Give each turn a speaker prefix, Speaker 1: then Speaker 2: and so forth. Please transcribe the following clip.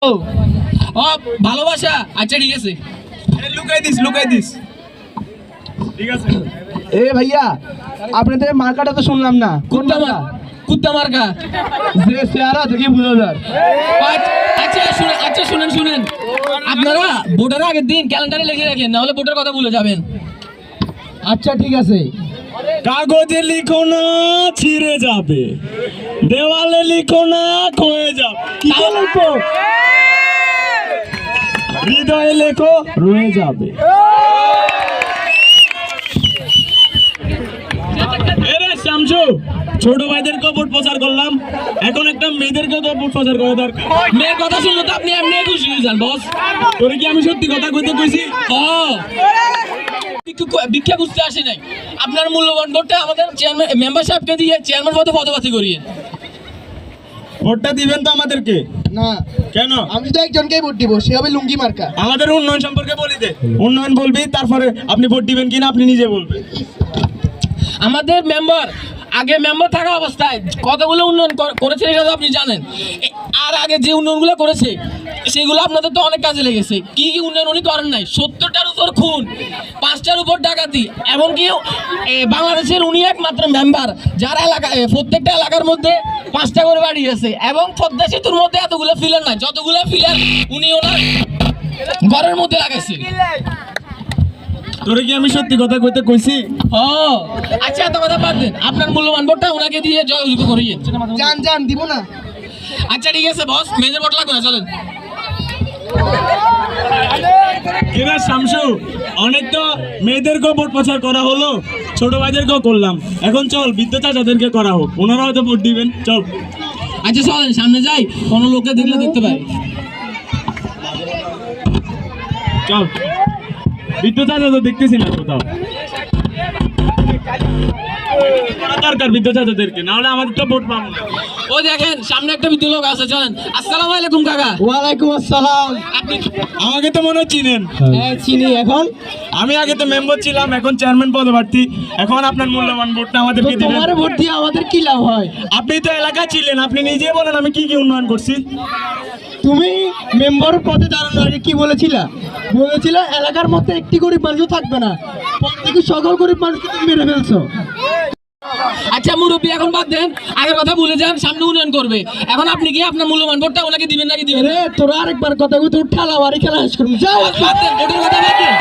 Speaker 1: ও ভালোবাসা। আচ্ছা ঠিক আছে, লুকাই দিস। ঠিক আছে।
Speaker 2: এ ভাইয়া, আপনাদের মার্কাটা তো শুনলাম না।
Speaker 1: কুত্তা মার্কা
Speaker 2: যে চেহারা দেখে বোঝা যায়।
Speaker 1: আচ্ছা শুনেন, আপনারা ভোটের আগের দিন ক্যালেন্ডারে লিখে রাখেন, নাহলে ভোটের কথা ভুলে যাবেন।
Speaker 2: আচ্ছা ঠিক আছে।
Speaker 3: কাগজে লিখো না ছিঁড়ে যাবে, দেওয়ালে লিখো না ক্ষয়ে যাবে, লিখো হৃদয়ে লেখো রয়ে যাবে। এরে শামসু, ছোট ভাইদেরকে ভোট প্রচার করলাম, এখন একটা মেয়েদেরকে তো ভোট প্রচার করা দরকার।
Speaker 1: মেয়ের কথা শুনলে তো আপনি এমনি খুশি হয়ে যান বস।
Speaker 3: তোরে কি আমি সত্যি কথা কইতে কইছি?
Speaker 1: ভিক্ষা বুঝতে আসি নাই, আপনার মূল্যবান ভোটটা আমাদের চেয়ারম্যান মেম্বার সাহেবকে দিয়ে চেয়ারম্যান পদে পদবাচি করিয়ে।
Speaker 3: ভোটটা দিবেন তো আমাদেরকে?
Speaker 2: না
Speaker 3: কেন?
Speaker 2: আমি তো একজনকেই ভোট দিব, সে হবে লুঙ্গি মার্কা।
Speaker 3: আমাদের উন্নয়ন সম্পর্কে বলি দে। উন্নয়ন বলবি, তারপরে আপনি ভোট দিবেন কিনা আপনি নিজে বলবেন।
Speaker 1: আমাদের মেম্বার আগে মেম্বার থাকা অবস্থায় কতগুলো উন্নয়ন করেছে এটা তো আপনি জানেন। আর আগে যে উন্নয়নগুলো করেছে সেগুলো আপনাদের তো অনেক কাজে লেগেছে। কি কি উন্নয়ন উনি করেন নাই? 70টার উপর খুন, 5টার উপর ডাকাতি, এমনকি বাংলাদেশের উনি একমাত্র মেম্বার যার এলাকা প্রত্যেকটা এলাকার মধ্যে 5টা করে বাড়ি আছে, এবং পদ্মা সেতুর মধ্যে এতগুলো ফিলার নাই, যতগুলো ফিলার উনি ওনার ঘরের মধ্যে লাগাইছে।
Speaker 3: তোরে কি আমি সত্যি কথা কইতে কইছি?
Speaker 1: আচ্ছা এত কথা বাদ দেন, আপনার মূল্যবান ভোটটা ওনাকে দিয়ে জয়যুক্ত করিয়ে।
Speaker 2: জান দিব না।
Speaker 1: আচ্ছা ঠিক আছে বস, মেজর ভোট লাগবে না, চলেন।
Speaker 3: এবার শামসু, অনেক তো মেয়েদেরকেও ভোট প্রচার করা হলো, ছোট ভাইদেরকেও করলাম, এখন চল বৃদ্ধ চাচাদেরকে করা হোক, ওনারা হয়তো ভোট দিবেন। চল।
Speaker 1: আচ্ছা চলেন সামনে যাই, কোনো লোককে দেখলে দেখতে পাই।
Speaker 3: চল, বৃদ্ধ চাচা তো দেখতেছি না কোথাও। দরকার বৃদ্ধ চাচাদেরকে, নাহলে আমাদের তো ভোট পাবো না।
Speaker 1: ও দেখেন সামনে একটা বৃদ্ধ লোক আছে, চলেন। আসসালামু আলাইকুম কাকা।
Speaker 2: ওয়ালাইকুম আসসালাম।
Speaker 1: আপনি
Speaker 3: আমাকে তো মনে হয় চিনেন।
Speaker 2: হ্যাঁ চিনি। এখন
Speaker 3: আমি আগে তো মেম্বার ছিলাম, এখন চেয়ারম্যান পদে প্রার্থী। এখন আপনার মূল্যবান ভোটটা আমাদেরকে দিবেন।
Speaker 2: তোমার ভোট দিয়ে আমাদের কি লাভ হয়?
Speaker 3: আপনি তো এলাকা ছিলেন, আপনি নিজে বলেন আমি কি কি উন্নয়ন করছি।
Speaker 2: তুমি মেম্বার পদে দাঁড়ানোর আগে কি বলেছিলা? এলাকার মধ্যে একটি গরিব মানুষও থাকবে না, প্রত্যেকে সকল গরিব মানুষকে তুমি মেরে ফেলছো।
Speaker 1: আচ্ছা মুরব্বী এখন বাদ দেন, আগের কথা ভুলে যান, সামনে উন্নয়ন করবে। এখন আপনি কি আপনার মূল্যবান ভোটটা ওনাকে দিবেন নাকি দিবেন?
Speaker 2: রে তোরা আরেকবার কথা কইতে ঠালা বাড়ি খেলা শেষ করবি। যাও
Speaker 1: বাদ দেন, ভোটের কথা বাদ দেন।